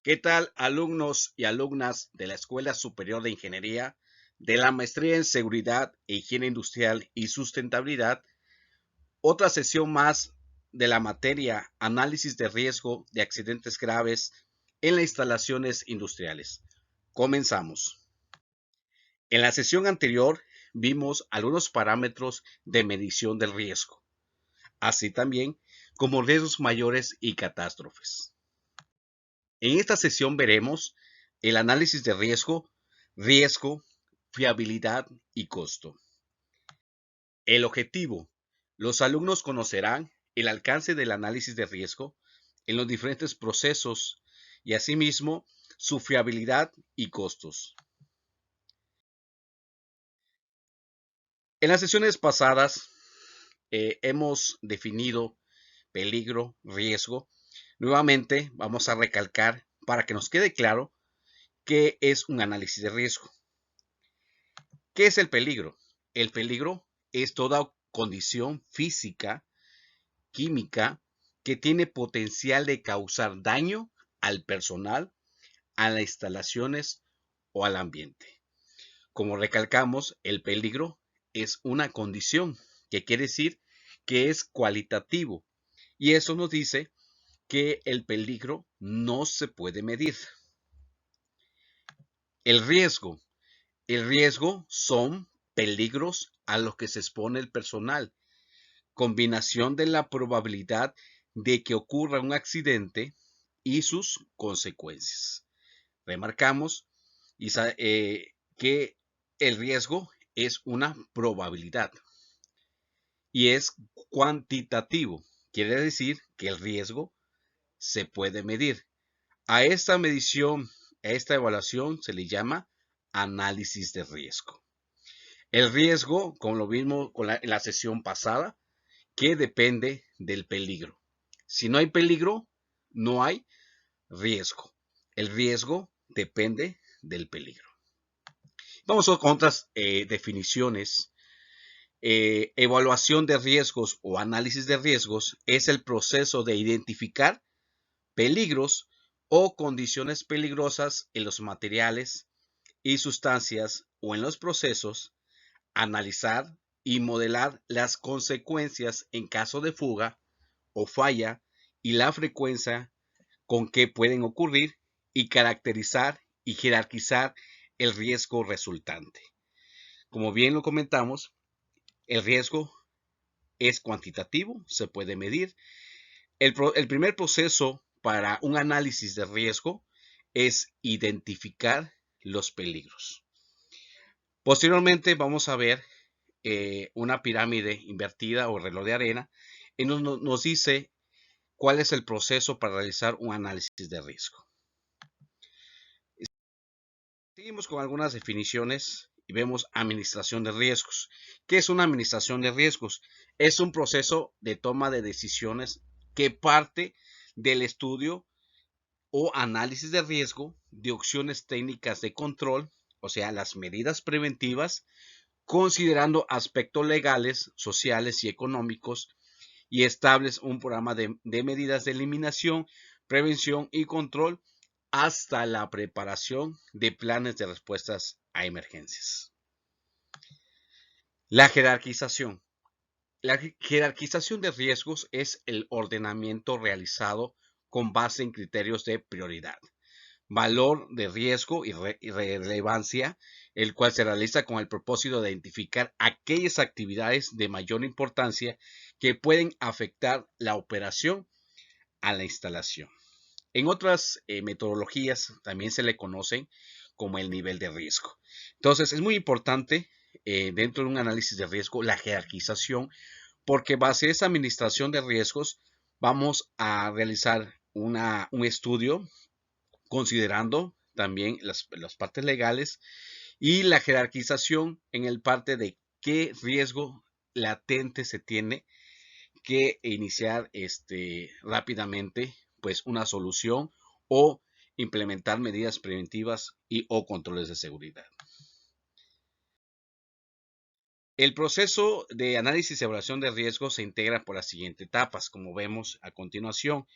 ¿Qué tal, alumnos y alumnas de la Escuela Superior de Ingeniería, de la Maestría en Seguridad e Higiene Industrial y Sustentabilidad? Otra sesión más de la materia Análisis de riesgo de accidentes graves en las instalaciones industriales. Comenzamos. En la sesión anterior vimos algunos parámetros de medición del riesgo, así también como riesgos mayores y catástrofes. En esta sesión veremos el análisis de riesgo, fiabilidad y costo. El objetivo. Los alumnos conocerán el alcance del análisis de riesgo en los diferentes procesos y asimismo su fiabilidad y costos. En las sesiones pasadas hemos definido peligro, riesgo. Nuevamente vamos a recalcar para que nos quede claro qué es un análisis de riesgo. ¿Qué es el peligro? El peligro es toda condición física, química, que tiene potencial de causar daño al personal, a las instalaciones o al ambiente. Como recalcamos, el peligro es una condición, que quiere decir que es cualitativo. Y eso nos dice que el peligro no se puede medir. El riesgo. El riesgo son peligros a los que se expone el personal, combinación de la probabilidad de que ocurra un accidente y sus consecuencias. Remarcamos que el riesgo es una probabilidad y es cuantitativo. Quiere decir que el riesgo se puede medir. A esta medición, a esta evaluación se le llama análisis de riesgo. El riesgo, como lo vimos en la sesión pasada, que depende del peligro. Si no hay peligro, no hay riesgo. El riesgo depende del peligro. Vamos con otras definiciones. Evaluación de riesgos o análisis de riesgos es el proceso de identificar peligros o condiciones peligrosas en los materiales y sustancias o en los procesos, analizar y modelar las consecuencias en caso de fuga o falla y la frecuencia con que pueden ocurrir y caracterizar y jerarquizar el riesgo resultante. Como bien lo comentamos, el riesgo es cuantitativo, se puede medir. El primer proceso para un análisis de riesgo es identificar los peligros. Posteriormente vamos a ver una pirámide invertida o reloj de arena y nos dice cuál es el proceso para realizar un análisis de riesgo. Seguimos con algunas definiciones y vemos administración de riesgos. ¿Qué es una administración de riesgos? Es un proceso de toma de decisiones que parte del estudio o análisis de riesgo de opciones técnicas de control, o sea, las medidas preventivas, considerando aspectos legales, sociales y económicos, y establece un programa de medidas de eliminación, prevención y control hasta la preparación de planes de respuestas a emergencias. La jerarquización. La jerarquización de riesgos es el ordenamiento realizado con base en criterios de prioridad, valor de riesgo y relevancia, el cual se realiza con el propósito de identificar aquellas actividades de mayor importancia que pueden afectar la operación a la instalación. En otras metodologías también se le conocen como el nivel de riesgo. Entonces es muy importante dentro de un análisis de riesgo la jerarquización, porque base a esa administración de riesgos vamos a realizar un estudio considerando también las partes legales y la jerarquización en el parte de qué riesgo latente se tiene que iniciar rápidamente pues una solución o implementar medidas preventivas y o controles de seguridad. El proceso de análisis y evaluación de riesgos se integra por las siguientes etapas, como vemos a continuación.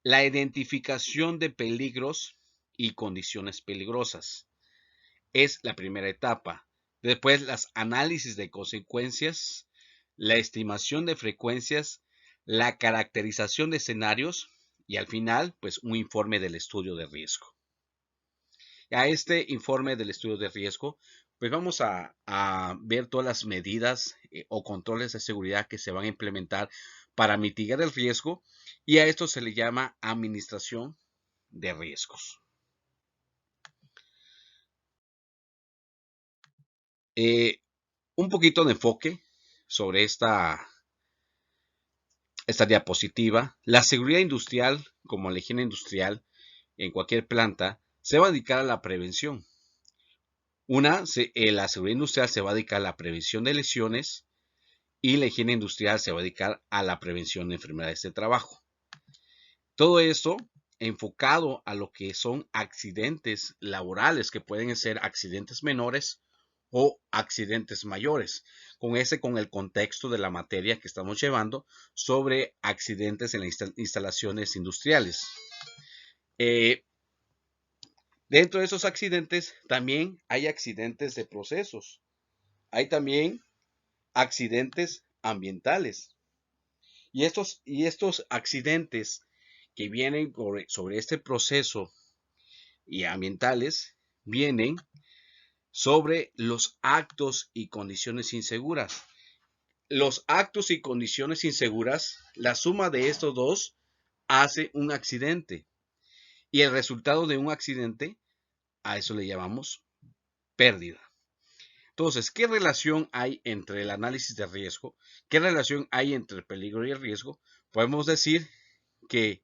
La identificación de peligros y condiciones peligrosas es la primera etapa. Después, las análisis de consecuencias, la estimación de frecuencias, la caracterización de escenarios y al final, pues un informe del estudio de riesgo. A este informe del estudio de riesgo, pues vamos a ver todas las medidas o controles de seguridad que se van a implementar para mitigar el riesgo y a esto se le llama administración de riesgos. Un poquito de enfoque sobre esta diapositiva. La seguridad industrial, como la higiene industrial en cualquier planta, se va a dedicar a la prevención. La seguridad industrial se va a dedicar a la prevención de lesiones y la higiene industrial se va a dedicar a la prevención de enfermedades de trabajo. Todo esto enfocado a lo que son accidentes laborales, que pueden ser accidentes menores o accidentes mayores, con el contexto de la materia que estamos llevando sobre accidentes en las instalaciones industriales. Dentro de esos accidentes también hay accidentes de procesos, hay también accidentes ambientales. Y estos accidentes que vienen sobre este proceso y ambientales vienen sobre los actos y condiciones inseguras. Los actos y condiciones inseguras, la suma de estos dos hace un accidente. Y el resultado de un accidente, a eso le llamamos pérdida. Entonces, ¿qué relación hay entre el análisis de riesgo? ¿Qué relación hay entre el peligro y el riesgo? Podemos decir que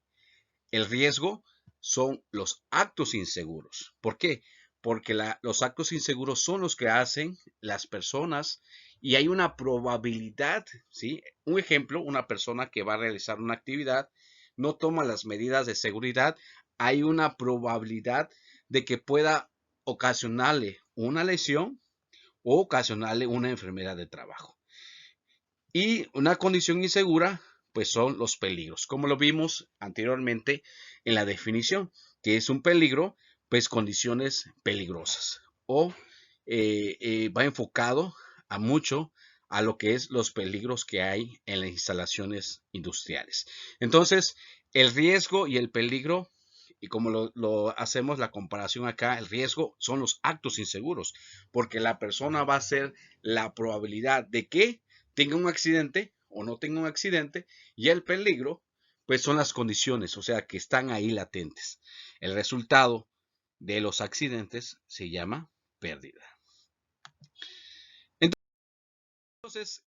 el riesgo son los actos inseguros. ¿Por qué? Porque los actos inseguros son los que hacen las personas y hay una probabilidad, ¿sí? Un ejemplo, una persona que va a realizar una actividad no toma las medidas de seguridad, hay una probabilidad de que pueda ocasionarle una lesión o ocasionarle una enfermedad de trabajo. Y una condición insegura, pues son los peligros, como lo vimos anteriormente en la definición, que es un peligro, pues condiciones peligrosas. O va enfocado a mucho a lo que es los peligros que hay en las instalaciones industriales. Entonces, el riesgo y el peligro, y como lo hacemos la comparación acá, el riesgo son los actos inseguros, porque la persona va a ser la probabilidad de que tenga un accidente o no tenga un accidente, y el peligro, pues son las condiciones, o sea, que están ahí latentes. El resultado de los accidentes se llama pérdida. Entonces,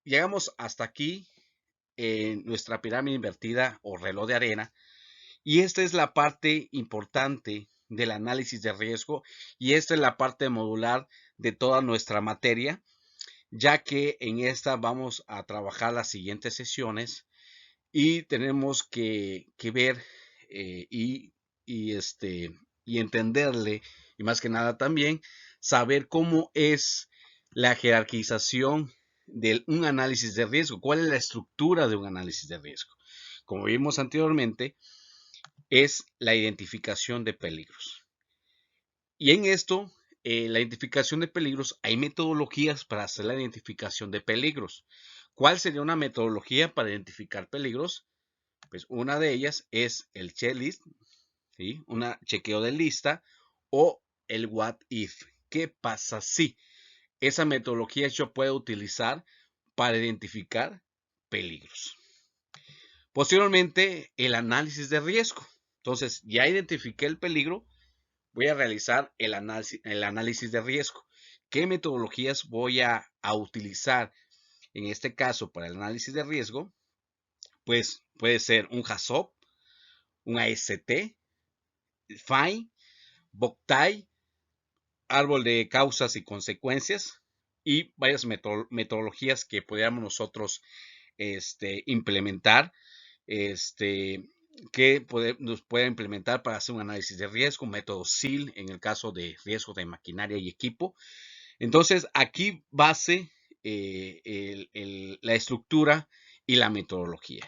llegamos hasta aquí en nuestra pirámide invertida o reloj de arena, y esta es la parte importante del análisis de riesgo, y esta es la parte modular de toda nuestra materia, ya que en esta vamos a trabajar las siguientes sesiones y tenemos que ver y entenderle, y más que nada también saber cómo es la jerarquización de un análisis de riesgo, cuál es la estructura de un análisis de riesgo. Como vimos anteriormente, es la identificación de peligros. Y en esto, la identificación de peligros, hay metodologías para hacer la identificación de peligros. ¿Cuál sería una metodología para identificar peligros? Pues una de ellas es el checklist, ¿sí? Una chequeo de lista o el what if. ¿Qué pasa si? Esa metodología yo puedo utilizar para identificar peligros. Posteriormente, el análisis de riesgo. Entonces, ya identifiqué el peligro, voy a realizar el análisis de riesgo. ¿Qué metodologías voy a utilizar en este caso para el análisis de riesgo? Pues puede ser un HACCP, un AST, FINE, BOCTAI, árbol de causas y consecuencias y varias metodologías que podríamos nosotros implementar, que nos pueda implementar para hacer un análisis de riesgo, un método SIL en el caso de riesgo de maquinaria y equipo. Entonces, aquí base la estructura y la metodología.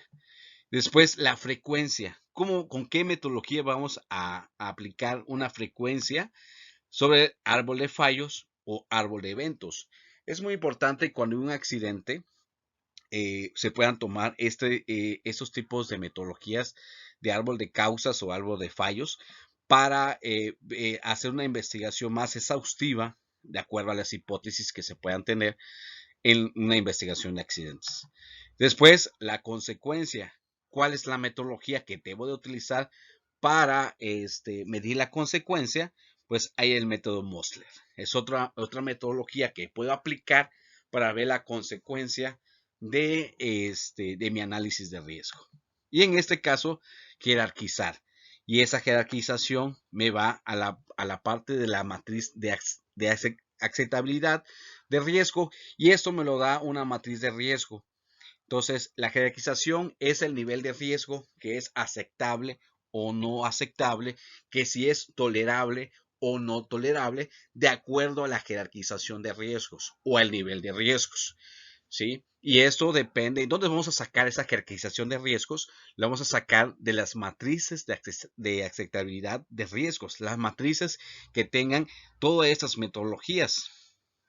Después, la frecuencia. ¿Con qué metodología vamos a aplicar una frecuencia sobre árbol de fallos o árbol de eventos? Es muy importante cuando hay un accidente se puedan tomar estos tipos de metodologías de árbol de causas o árbol de fallos para hacer una investigación más exhaustiva de acuerdo a las hipótesis que se puedan tener en una investigación de accidentes. Después, la consecuencia. ¿Cuál es la metodología que debo de utilizar para medir la consecuencia? Pues hay el método Mosler. Es otra metodología que puedo aplicar para ver la consecuencia de mi análisis de riesgo. Y en este caso, jerarquizar. Y esa jerarquización me va a la parte de la matriz de aceptabilidad de riesgo y esto me lo da una matriz de riesgo. Entonces, la jerarquización es el nivel de riesgo que es aceptable o no aceptable, que si es tolerable o no tolerable, de acuerdo a la jerarquización de riesgos o al nivel de riesgos. ¿Sí? Y esto depende, ¿dónde vamos a sacar esa jerarquización de riesgos? La vamos a sacar de las matrices de aceptabilidad de riesgos, las matrices que tengan todas estas metodologías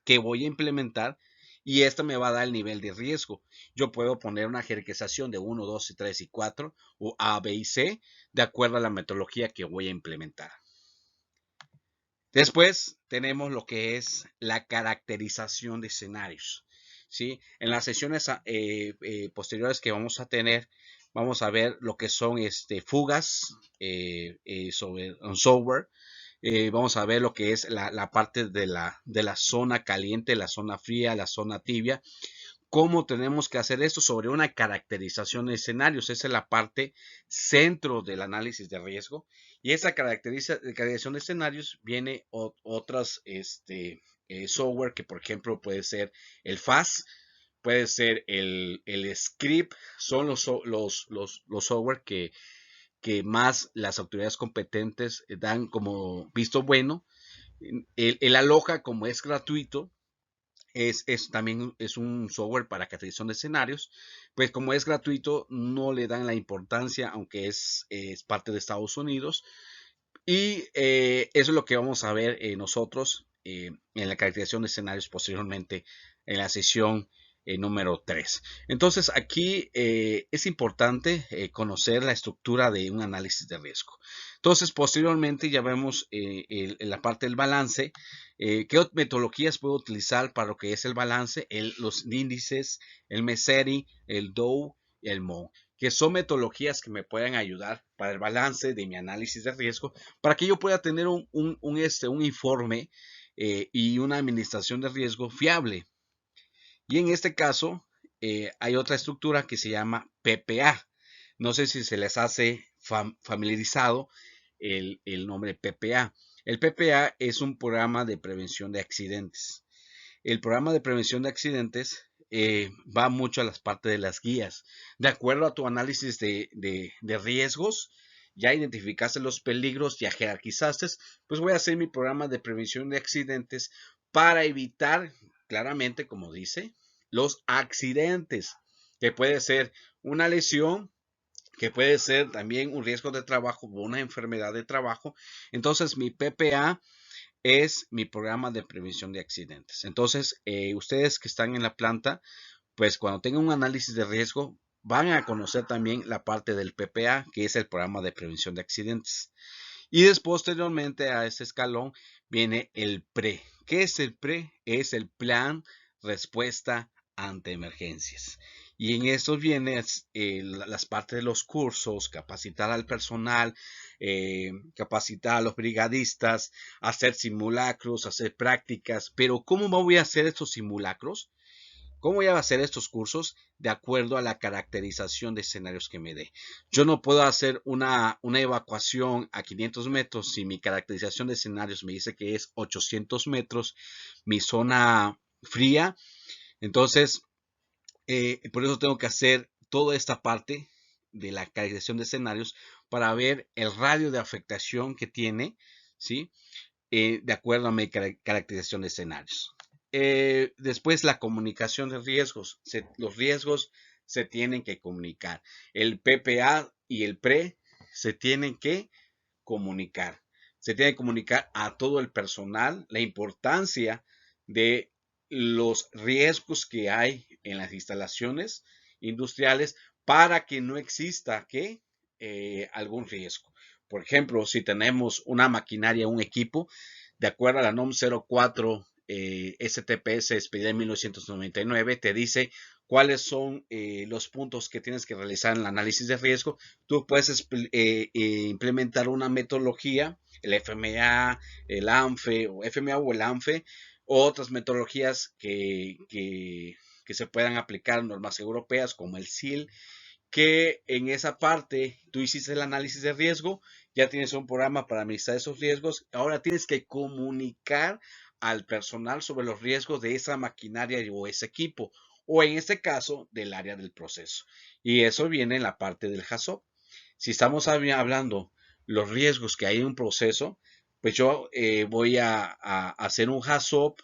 que voy a implementar y esta me va a dar el nivel de riesgo. Yo puedo poner una jerarquización de 1, 2, 3 y 4 o A, B y C de acuerdo a la metodología que voy a implementar. Después tenemos lo que es la caracterización de escenarios. ¿Sí? En las sesiones posteriores que vamos a tener, vamos a ver lo que son fugas sobre un software. Vamos a ver lo que es la parte de la zona caliente, la zona fría, la zona tibia. ¿Cómo tenemos que hacer esto? Sobre una caracterización de escenarios. Esa es la parte centro del análisis de riesgo. Y esa caracterización de escenarios viene otras software que, por ejemplo, puede ser el FAS, puede ser el Script. Son los software que más las autoridades competentes dan como visto bueno. El Aloha, como es gratuito, también es un software para caracterización de escenarios, pues como es gratuito no le dan la importancia, aunque es parte de Estados Unidos, y eso es lo que vamos a ver nosotros en la caracterización de escenarios posteriormente en la sesión número 3. Entonces aquí es importante conocer la estructura de un análisis de riesgo. Entonces posteriormente ya vemos la parte del balance. ¿Qué metodologías puedo utilizar para lo que es el balance? Los índices, el MESERI, el DOW y el MOE, que son metodologías que me pueden ayudar para el balance de mi análisis de riesgo, para que yo pueda tener un informe y una administración de riesgo fiable. Y en este caso hay otra estructura que se llama PPA. No sé si se les hace familiarizado el nombre PPA. El PPA es un programa de prevención de accidentes. El programa de prevención de accidentes va mucho a las partes de las guías. De acuerdo a tu análisis de riesgos, ya identificaste los peligros, ya jerarquizaste, pues voy a hacer mi programa de prevención de accidentes para evitar, claramente, como dice, los accidentes, que puede ser una lesión, que puede ser también un riesgo de trabajo o una enfermedad de trabajo. Entonces, mi PPA es mi programa de prevención de accidentes. Entonces, ustedes que están en la planta, pues cuando tengan un análisis de riesgo, van a conocer también la parte del PPA, que es el programa de prevención de accidentes. Y después, posteriormente a este escalón, viene el PRE. ¿Qué es el PRE? Es el plan respuesta ante emergencias. Y en esto vienen las partes de los cursos, capacitar al personal, capacitar a los brigadistas, hacer simulacros, hacer prácticas. Pero ¿cómo voy a hacer estos simulacros? ¿Cómo voy a hacer estos cursos? De acuerdo a la caracterización de escenarios que me dé. Yo no puedo hacer una evacuación a 500 metros si mi caracterización de escenarios me dice que es 800 metros, mi zona fría. Entonces, por eso tengo que hacer toda esta parte de la caracterización de escenarios para ver el radio de afectación que tiene, ¿sí? De acuerdo a mi caracterización de escenarios. Después la comunicación de riesgos. Los riesgos se tienen que comunicar. El PPA y el PRE se tienen que comunicar. Se tiene que comunicar a todo el personal la importancia de los riesgos que hay en las instalaciones industriales para que no exista algún riesgo. Por ejemplo, si tenemos una maquinaria, un equipo, de acuerdo a la NOM 04 STPS expedida en 1999, te dice cuáles son los puntos que tienes que realizar en el análisis de riesgo. Tú puedes implementar una metodología, el FMA, el ANFE o FMA o el ANFE, o otras metodologías que se puedan aplicar, normas europeas como el SIL, que en esa parte tú hiciste el análisis de riesgo, ya tienes un programa para administrar esos riesgos, ahora tienes que comunicar al personal sobre los riesgos de esa maquinaria o ese equipo, o en este caso del área del proceso. Y eso viene en la parte del HACCP. Si estamos hablando los riesgos que hay en un proceso, pues yo voy a hacer un HACCP,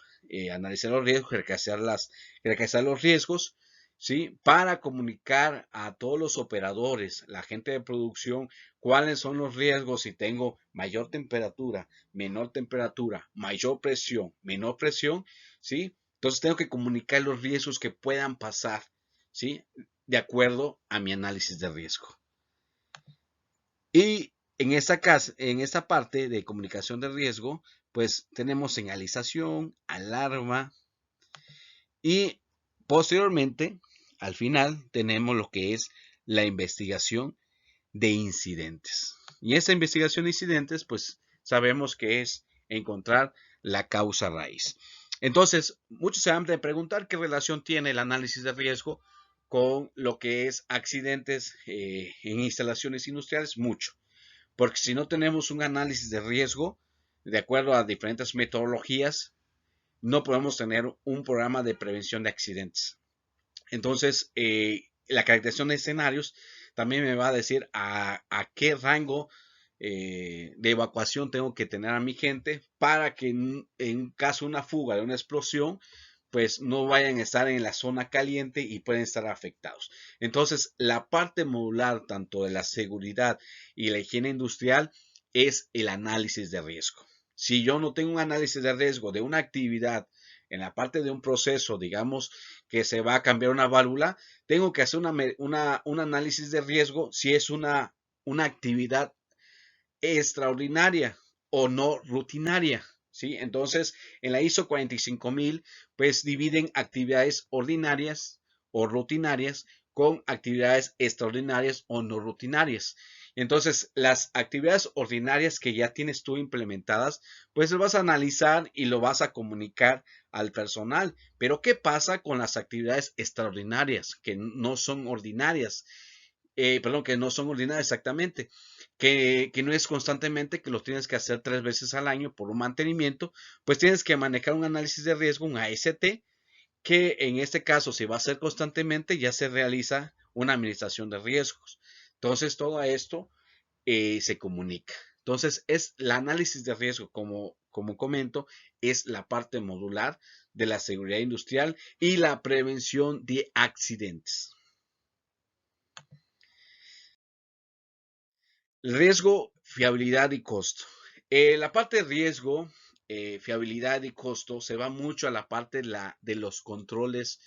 analizar los riesgos, caracterizar los riesgos, ¿sí? Para comunicar a todos los operadores, la gente de producción, cuáles son los riesgos si tengo mayor temperatura, menor temperatura, mayor presión, menor presión, ¿sí? Entonces tengo que comunicar los riesgos que puedan pasar, ¿sí? De acuerdo a mi análisis de riesgo. Y en esta parte de comunicación de riesgo, pues tenemos señalización, alarma y posteriormente, al final, tenemos lo que es la investigación de incidentes. Y esta investigación de incidentes, pues sabemos que es encontrar la causa raíz. Entonces, muchos se han de preguntar qué relación tiene el análisis de riesgo con lo que es accidentes en instalaciones industriales. Mucho. Porque si no tenemos un análisis de riesgo, de acuerdo a diferentes metodologías, no podemos tener un programa de prevención de accidentes. Entonces, la caracterización de escenarios también me va a decir a qué rango de evacuación tengo que tener a mi gente para que en caso de una fuga, de una explosión, pues no vayan a estar en la zona caliente y pueden estar afectados. Entonces, la parte modular tanto de la seguridad y la higiene industrial es el análisis de riesgo. Si yo no tengo un análisis de riesgo de una actividad en la parte de un proceso, digamos que se va a cambiar una válvula, tengo que hacer un análisis de riesgo si es una actividad extraordinaria o no rutinaria. ¿Sí? Entonces, en la ISO 45000, pues dividen actividades ordinarias o rutinarias con actividades extraordinarias o no rutinarias. Entonces, las actividades ordinarias que ya tienes tú implementadas, pues lo vas a analizar y lo vas a comunicar al personal. Pero, ¿qué pasa con las actividades extraordinarias que no son ordinarias? Que no son ordinarias exactamente, que no es constantemente, que los tienes que hacer 3 veces al año por un mantenimiento, pues tienes que manejar un análisis de riesgo, un AST, que en este caso, si va a ser constantemente, ya se realiza una administración de riesgos. Entonces, todo esto se comunica. Entonces, es el análisis de riesgo, como comento, es la parte modular de la seguridad industrial y la prevención de accidentes. Riesgo, fiabilidad y costo. La parte de riesgo, fiabilidad y costo se va mucho a la parte de los controles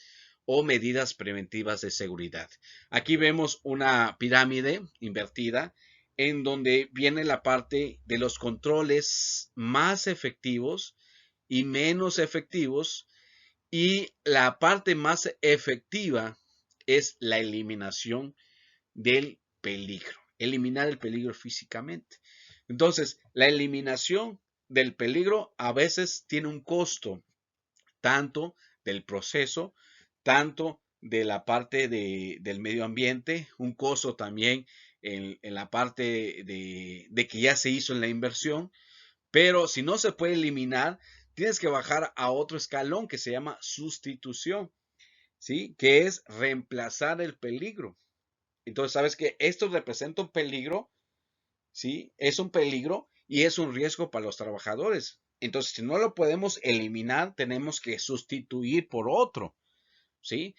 o medidas preventivas de seguridad. Aquí vemos una pirámide invertida en donde viene la parte de los controles más efectivos y menos efectivos, y la parte más efectiva es la eliminación del peligro, eliminar el peligro físicamente. Entonces, la eliminación del peligro a veces tiene un costo, tanto del proceso, tanto de la parte del medio ambiente, un costo también en la parte de que ya se hizo en la inversión, pero si no se puede eliminar, tienes que bajar a otro escalón que se llama sustitución, ¿sí? Que es reemplazar el peligro. Entonces, sabes que esto representa un peligro, ¿sí? Es un peligro y es un riesgo para los trabajadores. Entonces, si no lo podemos eliminar, tenemos que sustituir por otro. ¿sí?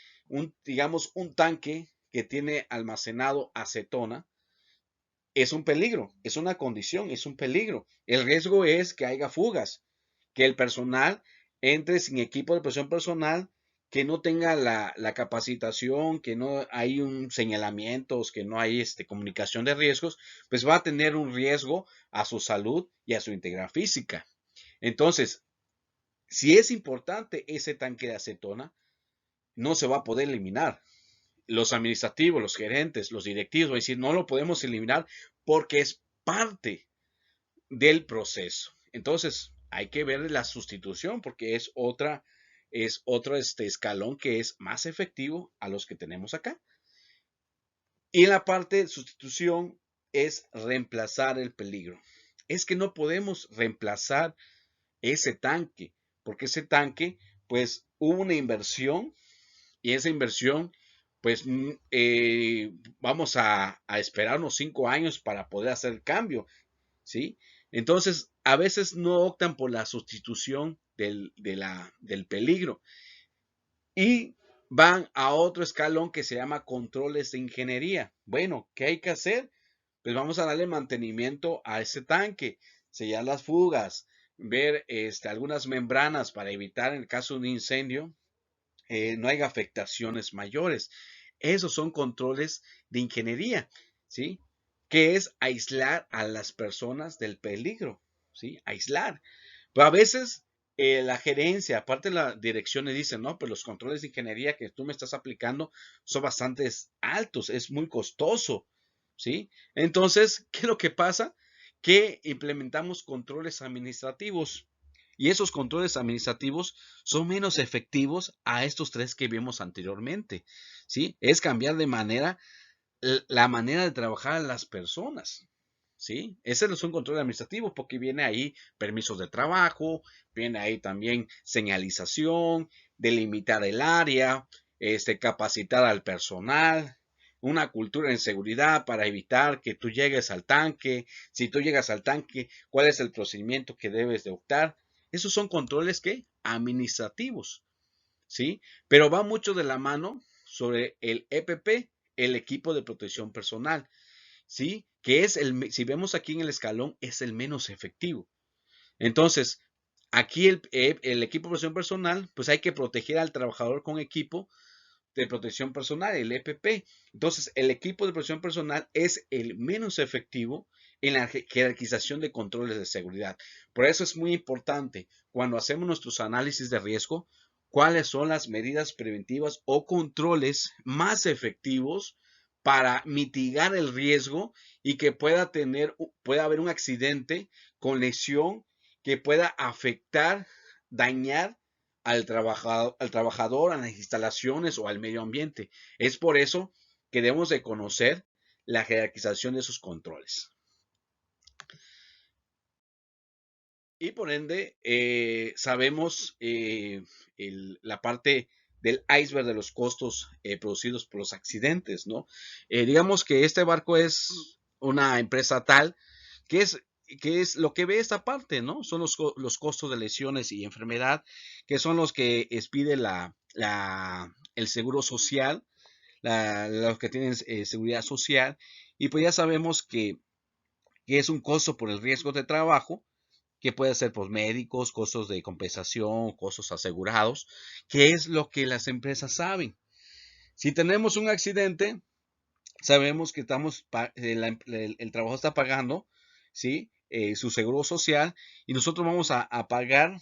Digamos, un tanque que tiene almacenado acetona es un peligro, es una condición, es un peligro. El riesgo es que haya fugas, que el personal entre sin equipo de protección personal, que no tenga la capacitación, que no hay un señalamientos, que no hay comunicación de riesgos, pues va a tener un riesgo a su salud y a su integridad física. Entonces, si es importante ese tanque de acetona, no se va a poder eliminar. Los administrativos, los gerentes, los directivos van a decir, no lo podemos eliminar porque es parte del proceso. Entonces, hay que ver la sustitución porque es otro escalón que es más efectivo a los que tenemos acá. Y la parte de sustitución es reemplazar el peligro. Es que no podemos reemplazar ese tanque, porque ese tanque, pues hubo una inversión y esa inversión, pues vamos a esperar unos 5 años para poder hacer el cambio, ¿sí? Entonces, a veces no optan por la sustitución del peligro y van a otro escalón que se llama controles de ingeniería. Bueno, ¿qué hay que hacer? Pues vamos a darle mantenimiento a ese tanque, sellar las fugas, ver algunas membranas para evitar en el caso de un incendio no haya afectaciones mayores. Esos son controles de ingeniería, ¿sí? Que es aislar a las personas del peligro, ¿sí? Aislar. Pero a veces la gerencia, aparte de la dirección, le dicen, no, pues los controles de ingeniería que tú me estás aplicando son bastante altos, es muy costoso, ¿sí? Entonces, ¿qué es lo que pasa? Que implementamos controles administrativos y esos controles administrativos son menos efectivos a estos tres que vimos anteriormente, ¿sí? Es cambiar de manera la manera de trabajar a las personas, ¿sí? Ese no es un control administrativo porque viene ahí permisos de trabajo, viene ahí también señalización, delimitar el área, capacitar al personal, una cultura en seguridad para evitar que tú llegues al tanque, si tú llegas al tanque, cuál es el procedimiento que debes de optar. Esos son controles que administrativos, ¿sí? Pero va mucho de la mano sobre el EPP, el equipo de protección personal, ¿sí? Que es si vemos aquí en el escalón, es el menos efectivo. Entonces, aquí el equipo de protección personal, pues hay que proteger al trabajador con equipo de protección personal, el EPP. Entonces, el equipo de protección personal es el menos efectivo en la jerarquización de controles de seguridad. Por eso es muy importante cuando hacemos nuestros análisis de riesgo, cuáles son las medidas preventivas o controles más efectivos para mitigar el riesgo y que pueda haber un accidente con lesión que pueda afectar, dañar al trabajador, a las instalaciones o al medio ambiente. Es por eso que debemos de conocer la jerarquización de esos controles. Y por ende, sabemos la parte del iceberg de los costos producidos por los accidentes, ¿no? Digamos que este barco es una empresa tal que es lo que ve esta parte, ¿no? Son los costos de lesiones y enfermedad, que son los que expide el seguro social, los que tienen seguridad social, y pues ya sabemos que es un costo por el riesgo de trabajo, que puede ser por médicos, costos de compensación, costos asegurados, que es lo que las empresas saben. Si tenemos un accidente, sabemos que el trabajador está pagando, ¿sí? Su seguro social y nosotros vamos a pagar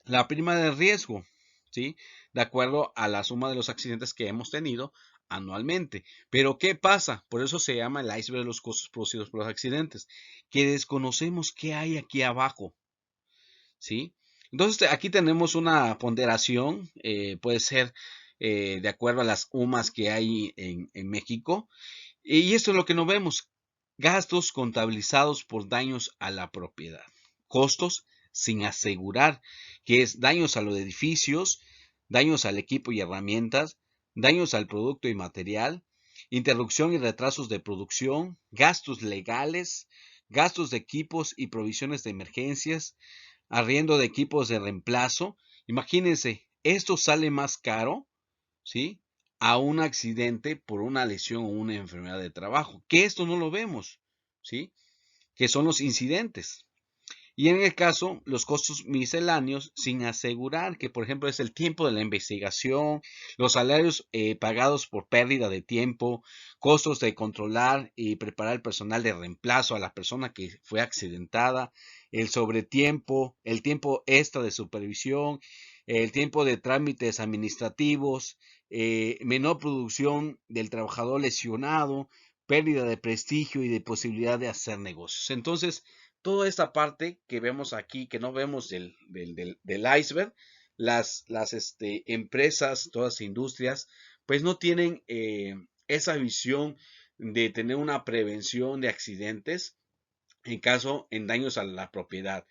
la prima de riesgo, ¿sí? De acuerdo a la suma de los accidentes que hemos tenido anualmente. Pero ¿qué pasa? Por eso se llama el iceberg de los costos producidos por los accidentes, que desconocemos qué hay aquí abajo, ¿sí? Entonces aquí tenemos una ponderación, puede ser de acuerdo a las UMAS que hay en México, y esto es lo que no vemos. Gastos contabilizados por daños a la propiedad. Costos sin asegurar, que es daños a los edificios, daños al equipo y herramientas, daños al producto y material, interrupción y retrasos de producción, gastos legales, gastos de equipos y provisiones de emergencias, arriendo de equipos de reemplazo. Imagínense, esto sale más caro ¿sí? A un accidente por una lesión o una enfermedad de trabajo, que esto no lo vemos, ¿sí? Que son los incidentes. Y en el caso, los costos misceláneos sin asegurar, que por ejemplo es el tiempo de la investigación, los salarios pagados por pérdida de tiempo, costos de controlar y preparar el personal de reemplazo a la persona que fue accidentada, el sobretiempo, el tiempo extra de supervisión, el tiempo de trámites administrativos, menor producción del trabajador lesionado, pérdida de prestigio y de posibilidad de hacer negocios. Entonces, toda esta parte que vemos aquí, que no vemos del iceberg, las empresas, todas las industrias, pues no tienen esa visión de tener una prevención de accidentes en daños a la propiedad.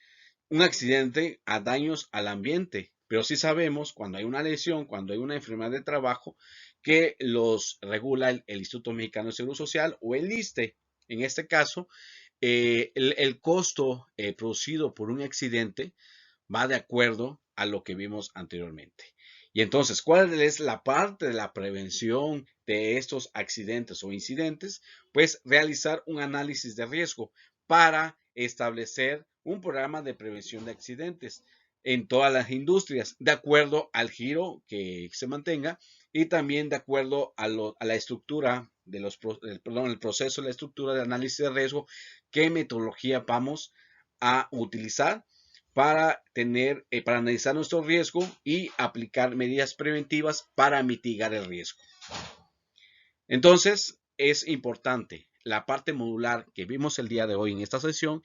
Un accidente a daños al ambiente, pero sí sabemos cuando hay una lesión, cuando hay una enfermedad de trabajo, que los regula el Instituto Mexicano de Seguro Social o el ISSSTE. En este caso, el costo producido por un accidente va de acuerdo a lo que vimos anteriormente. Y entonces, ¿cuál es la parte de la prevención de estos accidentes o incidentes? Pues realizar un análisis de riesgo para establecer un programa de prevención de accidentes en todas las industrias, de acuerdo al giro que se mantenga y también de acuerdo a la estructura de el proceso, la estructura de análisis de riesgo, qué metodología vamos a utilizar para analizar nuestro riesgo y aplicar medidas preventivas para mitigar el riesgo. Entonces, es importante, la parte modular que vimos el día de hoy en esta sesión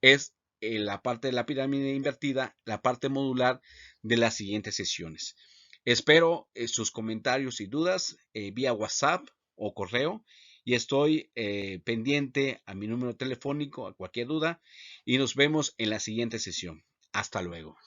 es la parte de la pirámide invertida, la parte modular de las siguientes sesiones. Espero sus comentarios y dudas vía WhatsApp o correo y estoy pendiente a mi número telefónico a cualquier duda y nos vemos en la siguiente sesión. Hasta luego.